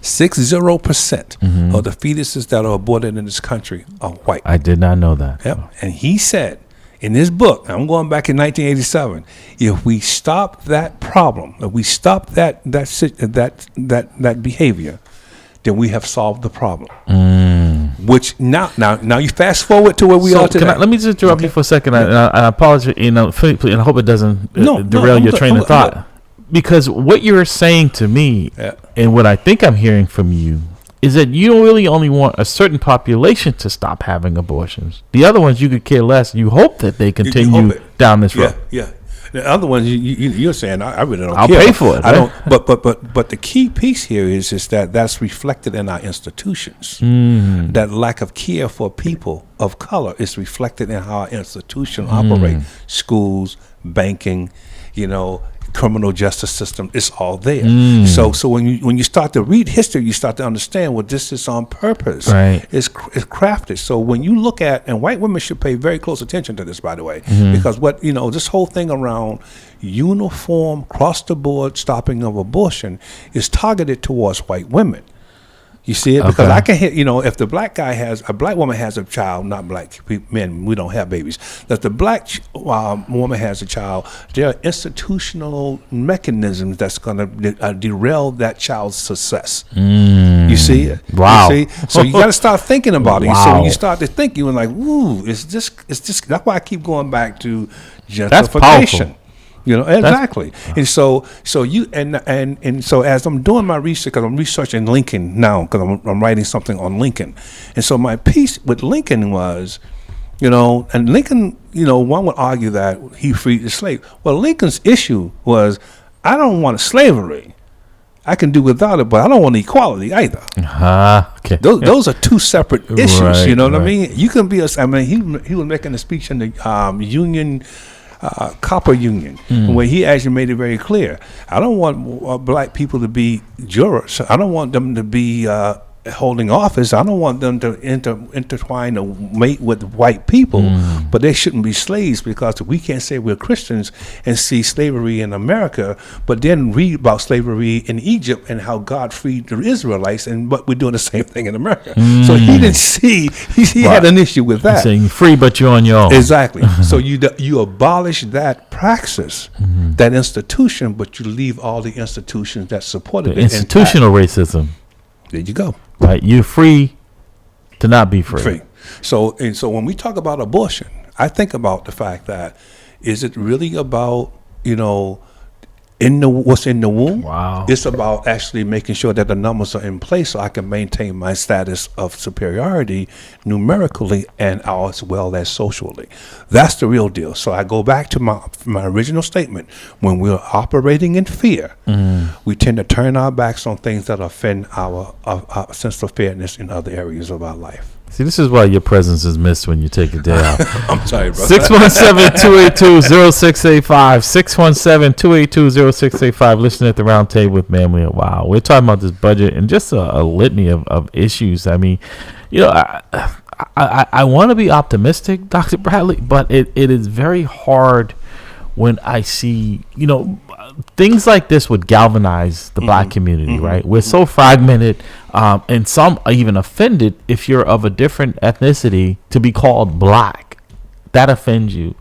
60% of the fetuses that are aborted in this country are white. I did not know that. Yep. And he said in this book, I'm going back in 1987, if we stop that problem, if we stop that behavior, then we have solved the problem. Which now you fast forward to where we are today. Let me just interrupt you for a second. I apologize, and I hope it doesn't derail your train of thought. Because what you're saying to me, and what I think I'm hearing from you, is that you really only want a certain population to stop having abortions. The other ones you could care less. You hope that they continue down this road. Yeah. The other ones you're saying I really don't I'll care. I'll pay for it. I don't. But the key piece here is that's reflected in our institutions. That lack of care for people of color is reflected in how our institutions operate. Schools, banking, criminal justice system, it's all there. So when you start to read history, you start to understand this is on purpose. Right. It's crafted. So when you look at, and white women should pay very close attention to this, by the way, because this whole thing around uniform cross the board stopping of abortion is targeted towards white women. You see it? Because I can hear, if a black woman has a child, not black men, we don't have babies. If the black woman has a child, there are institutional mechanisms that's going to derail that child's success. You see it? Wow. You see? So you got to start thinking about it. Wow. So when you start to think, you're like, ooh, it's this. That's why I keep going back to gentrification. That's powerful. Exactly. And so as I'm doing my research, because I'm researching Lincoln now, because I'm writing something on Lincoln, and so my piece with Lincoln was, and Lincoln, one would argue that he freed the slave. Well, Lincoln's issue was, I don't want slavery. I can do without it, but I don't want equality either. Okay. Those are two separate issues. Right, you know what I mean? You can be he was making a speech in the union. Copper Union, where he actually made it very clear. I don't want black people to be jurors. I don't want them to be holding office. I don't want them to intertwine or mate with white people, but they shouldn't be slaves, because we can't say we're Christians and see slavery in America, but then read about slavery in Egypt and how God freed the Israelites, but we're doing the same thing in America. So he didn't see, he had an issue with that. He's saying free, but you're on your own. Exactly. So you abolish that praxis, that institution, but you leave all the institutions that supported it. Institutional racism. There you go. Right, you're free to not be free. So when we talk about abortion, I think about the fact that, is it really about what's in the womb? Wow. It's about actually making sure that the numbers are in place so I can maintain my status of superiority numerically and as well as socially. That's the real deal. So I go back to my original statement. When we're operating in fear, we tend to turn our backs on things that offend our sense of fairness in other areas of our life. See, this is why your presence is missed when you take a day out. I'm sorry, bro. 617-282-0685. 617-282-0685. Listen at the round table with MAMLEO. Wow. We're talking about this budget and just a litany of issues. I mean, I want to be optimistic, Dr. Bradley, but it is very hard when I see, things like this would galvanize the black community, right? We're so fragmented, and some are even offended if you're of a different ethnicity to be called black. That offends you.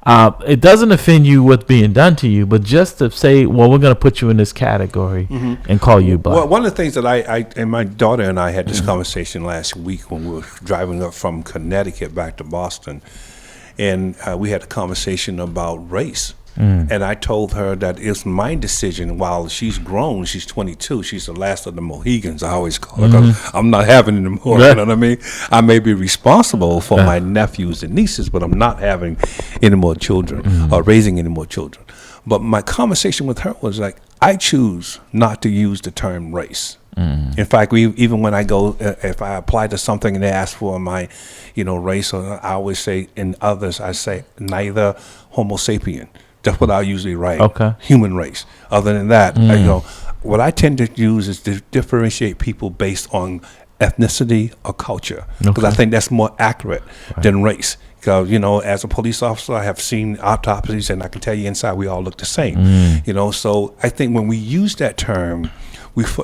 It doesn't offend you what's being done to you, but just to say, well, we're going to put you in this category and call you black. Well, one of the things that I and my daughter and I had this conversation last week when we were driving up from Connecticut back to Boston, and we had a conversation about race. And I told her that it's my decision. While she's grown, she's 22. She's the last of the Mohegans, I always call her, because I'm not having any more. You know what I mean? I may be responsible for my nephews and nieces, but I'm not having any more children or raising any more children. But my conversation with her was like, I choose not to use the term race. In fact, even when I go, if I apply to something and they ask for my, race, or I always say in others, I say neither Homo sapien. That's what I usually write. Okay. Human race. Other than that, I go, what I tend to use is to differentiate people based on ethnicity or culture, because I think that's more accurate than race. Because, as a police officer, I have seen autopsies, and I can tell you inside we all look the same. So I think when we use that term,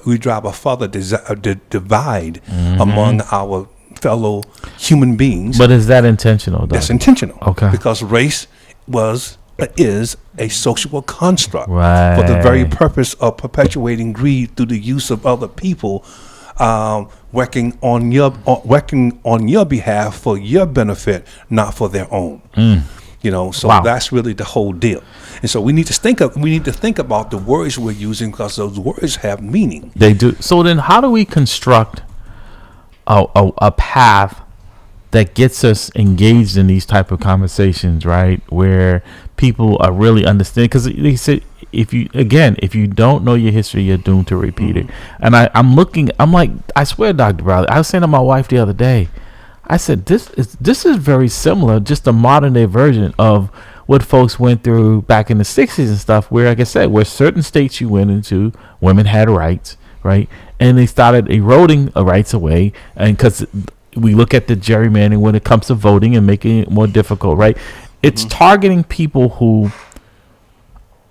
we drive a further divide among our fellow human beings. But is that intentional, though? That's intentional. Okay. Because race is a social construct right. for the very purpose of perpetuating greed through the use of other people, working on your behalf for your benefit, not for their own. So that's really the whole deal. And so we need to think about the words we're using, because those words have meaning. They do. So then, how do we construct a path that gets us engaged in these type of conversations, right? Where people are really understanding, because they say, if you don't know your history, you're doomed to repeat it. And I'm like, I swear, Dr. Bradley, I was saying to my wife the other day, I said, this is very similar, just a modern day version of what folks went through back in the 60s and stuff, where, like I said, where certain states you went into, women had rights, right? And they started eroding rights away. And because we look at the gerrymandering when it comes to voting and making it more difficult, right? It's targeting people who,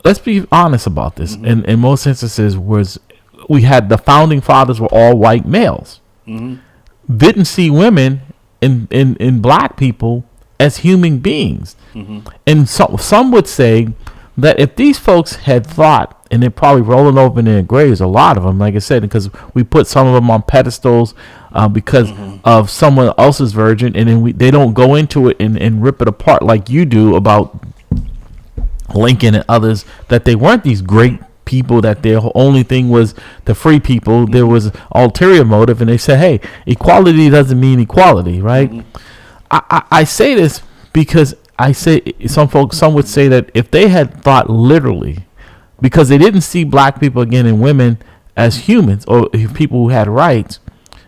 let's be honest about this, in most instances, we had the founding fathers were all white males. Didn't see women in black people as human beings. And so some would say that if these folks had thought, and they're probably rolling over in their graves, a lot of them, like I said, because we put some of them on pedestals because of someone else's version, and then they don't go into it and rip it apart like you do about Lincoln and others, that they weren't these great people, that their only thing was to free people. There was ulterior motive, and they said, hey, equality doesn't mean equality, right? I say this because I say some would say that if they had thought literally, because they didn't see black people again and women as humans or people who had rights,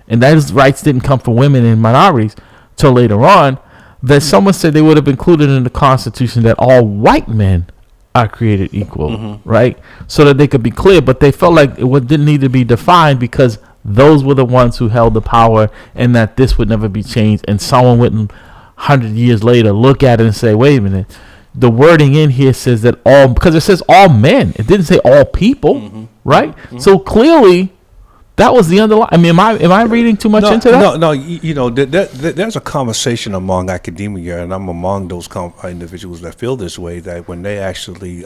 and those rights didn't come from women and minorities till later on, that someone said they would have included in the Constitution that all white men are created equal, right? So that they could be clear, but they felt like it didn't need to be defined because those were the ones who held the power, and that this would never be changed. And someone wouldn't 100 years later look at it and say, wait a minute, the wording in here says that all, because it says all men, it didn't say all people, right? So clearly that was the underlying. I mean, am I reading too much into that? No. There's a conversation among academia, and I'm among those individuals that feel this way, that when they actually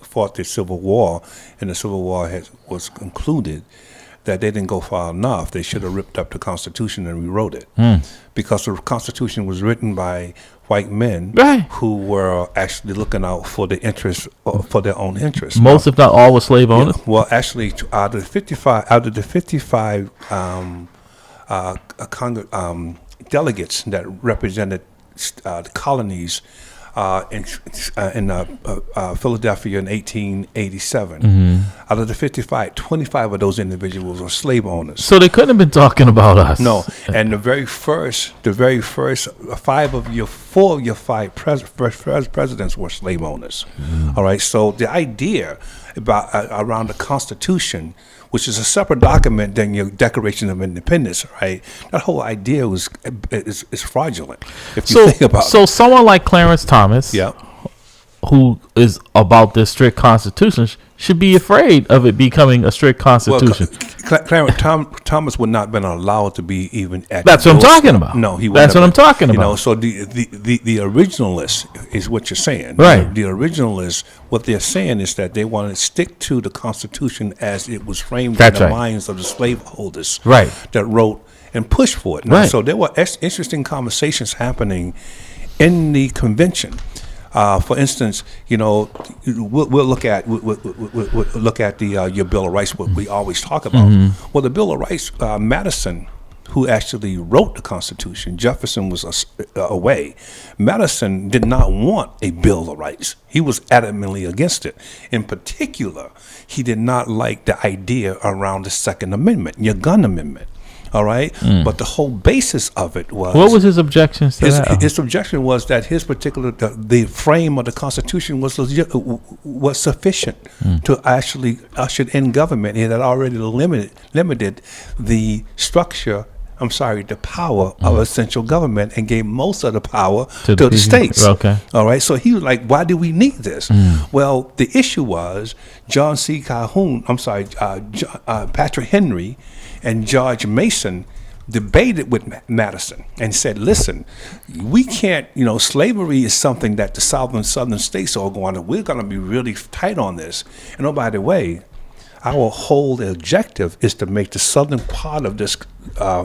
fought the Civil War, and the Civil War was concluded, that they didn't go far enough. They should have ripped up the Constitution and rewrote it, because the Constitution was written by white men who were actually looking out for the interests, for their own interests. Most, if not all, were slave owners. Yeah, well, actually, out of the 55 delegates that represented the colonies in Philadelphia in 1887. Out of the 55, 25 of those individuals were slave owners. So they couldn't have been talking about us. No, and the very first 4 of your 5 presidents were slave owners. All right, so the idea about around the Constitution, which is a separate document than your Declaration of Independence, right? That whole idea is fraudulent. If you think about it. So someone like Clarence Thomas, who is about this strict Constitution, should be afraid of it becoming a strict Constitution. Well, Clarence Thomas would not have been allowed to be even at. That's what I'm talking about. No, he. That's what I'm talking about. So the originalists is what you're saying, right? The originalists, what they're saying is that they want to stick to the Constitution as it was framed in the minds of the slaveholders, right? That wrote and pushed for it. Right. So there were interesting conversations happening in the convention. For instance, we'll look at the your Bill of Rights, what we always talk about. Well, the Bill of Rights, Madison, who actually wrote the Constitution. Jefferson was away. Madison did not want a Bill of Rights. He was adamantly against it. In particular, he did not like the idea around the Second Amendment, your gun amendment. All right, but the whole basis of it was, what was his objections to that? His objection was that his particular the frame of the Constitution was sufficient to actually usher in government. It had already limited the structure. The power of essential government, and gave most of the power to the states. Okay. All right. So he was like, why do we need this? Well, the issue was Patrick Henry and George Mason debated with Madison and said, listen, we can't, slavery is something that the southern states are going to, we're going to be really tight on this. And oh, by the way, our whole objective is to make the southern part of this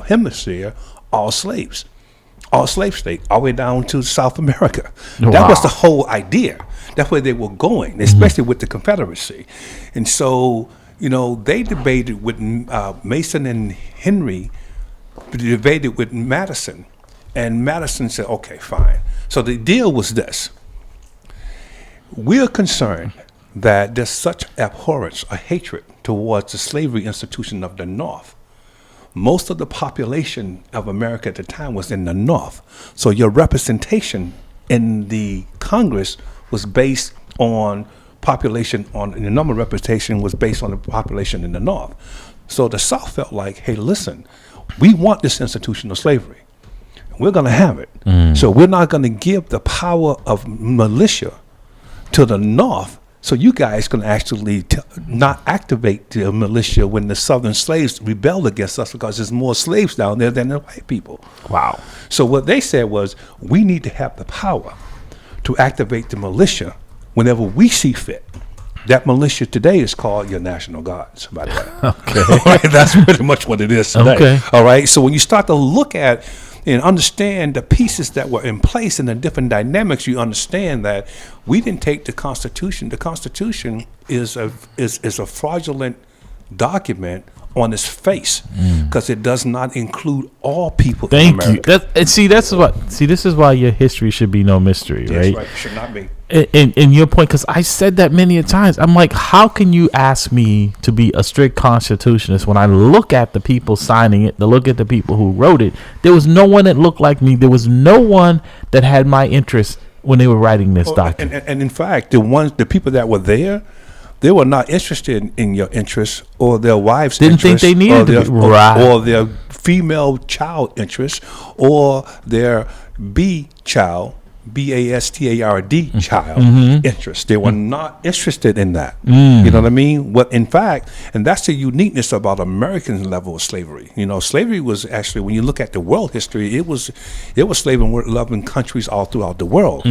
hemisphere all slave state, all the way down to South America. Wow. That was the whole idea. That's where they were going, especially with the Confederacy. And so, they debated with Mason and Henry, debated with Madison, and Madison said, okay, fine. So the deal was this. We're concerned that there's such abhorrence or hatred towards the slavery institution of the North. Most of the population of America at the time was in the North. So your representation in the Congress was based on population, the number of representation was based on the population in the North. So the South felt like, hey, listen, we want this institution of slavery. We're going to have it. So we're not going to give the power of militia to the North, so you guys can actually not activate the militia when the Southern slaves rebel against us, because there's more slaves down there than the white people. Wow. So what they said was, we need to have the power to activate the militia whenever we see fit. That militia today is called your National Guards, by the way. Okay. All right, that's pretty much what it is today. Okay. All right, so when you start to look at and understand the pieces that were in place and the different dynamics, you understand that we didn't take the Constitution. The Constitution is a fraudulent document on its face, because it does not include all people in America. This is why your history should be no mystery, right? That's right. It should not be. And your point, because I said that many a times. I'm like, how can you ask me to be a strict constitutionalist when I look at the people signing it, to look at the people who wrote it? There was no one that looked like me. There was no one that had my interest when they were writing this document. And in fact, the people that were there, they were not interested in your interests or their wives' interests. Didn't think they needed to be. Right. Or their female child interests or their B-child, B-A-S-T-A-R-D child interest. They were not interested in that. You know what I mean? What, in fact, and that's the uniqueness about American level of slavery. Slavery was actually, when you look at the world history, it was slave-loving countries all throughout the world.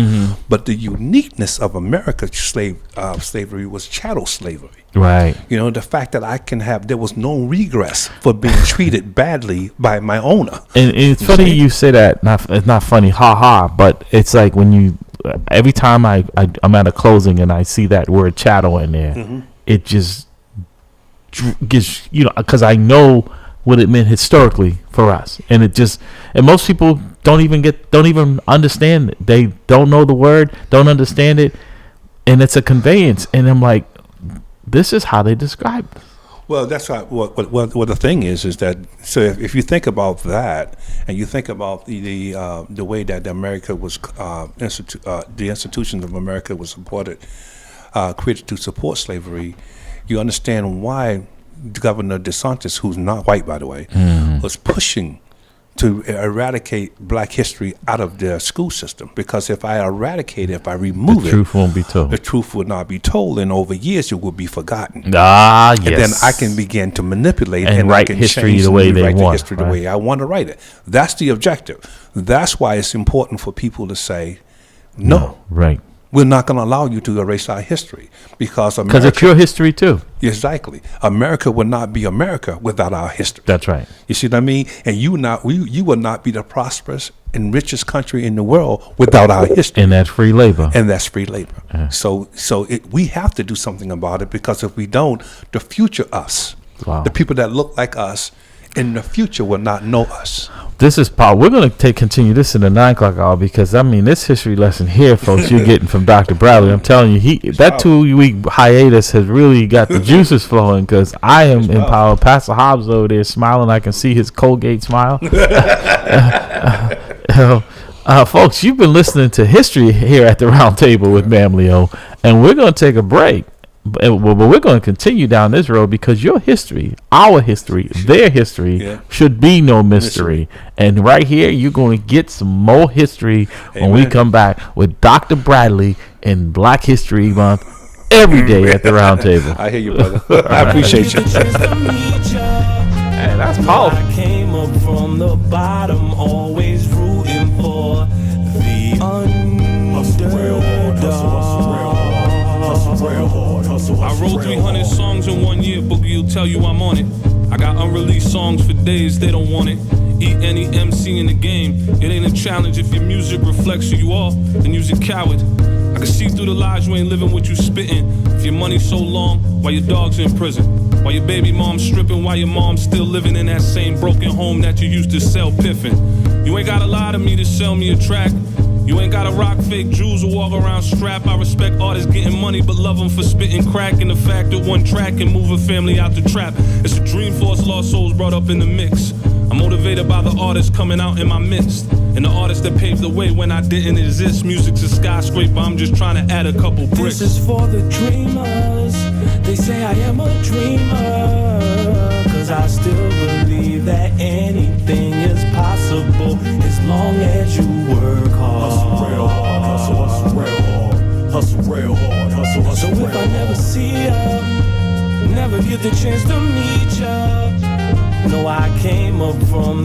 But the uniqueness of America's slavery was chattel slavery. Right. The fact that there was no regress for being treated badly by my owner. And it's funny you say that. It's not funny, but it's like when you, every time I'm at a closing and I see that word chattel in there, it just gives, because I know what it meant historically for us. And most people don't even understand it. They don't know the word, don't understand it. And it's a conveyance. And I'm like, this is how they describe it. Well, that's right. What the thing is that, so if you think about that, and you think about the way that America was the institutions of America was supported, created to support slavery, you understand why Governor DeSantis, who's not white, by the way, was pushing to eradicate black history out of their school system. Because if I eradicate it, if I remove the truth won't be told. The truth will not be told, and over years it will be forgotten. Yes. And then I can begin to manipulate and I write can history the way they write want. The history the way I want to write it. That's the objective. That's why it's important for people to say, no. Right. We're not going to allow you to erase our history, because it's your history too. Exactly. America would not be America without our history. That's right. You see what I mean? And you would not be the prosperous and richest country in the world without our history. And that's free labor. Uh-huh. So we have to do something about it, because if we don't, the future us, the people that look like us in the future will not know us. This is Paul. We're going to continue this in the 9 o'clock hour because, this history lesson here, folks, you're getting from Dr. Bradley. I'm telling you, that 2-week hiatus has really got the juices flowing because I am in power. Pastor Hobbs over there smiling. I can see his Colgate smile. Folks, you've been listening to history here at the Round Table with MAMLEO, and we're going to take a break. But we're going to continue down this road because your history, our history, their history should be no mystery. And right here, you're going to get some more history when we come back with Dr. Bradley in Black History Month every day at the Round Table. I hear you, brother. I appreciate you. Hey, that's powerful. I came up from the bottom, always rooting for the underdog. I wrote 300 songs in 1 year, Boogie will tell you I'm on it. I got unreleased songs for days, they don't want it. Eat any MC in the game, it ain't a challenge. If your music reflects who you are, then you's a coward. I can see through the lies you ain't living what you spitting. If your money's so long, why your dog's in prison? Why your baby mom's stripping, why your mom's still living in that same broken home that you used to sell piffin'. You ain't gotta lie to me to sell me a track. You ain't gotta rock fake jewels or walk around strapped. I respect artists getting money, but love them for spitting crack. And the fact that one track can move a family out the trap. It's a dream for us lost souls brought up in the mix. I'm motivated by the artists coming out in my midst. And the artists that paved the way when I didn't exist. Music's a skyscraper, I'm just trying to add a couple bricks. This is for the dreamers. They say I am a dreamer. Cause I still believe that anything is possible as long as you work hard. Hustle real hard, hustle real hard. Hustle real hard, hustle real hard. So if I never see ya, never get the chance to meet ya, no, I came up from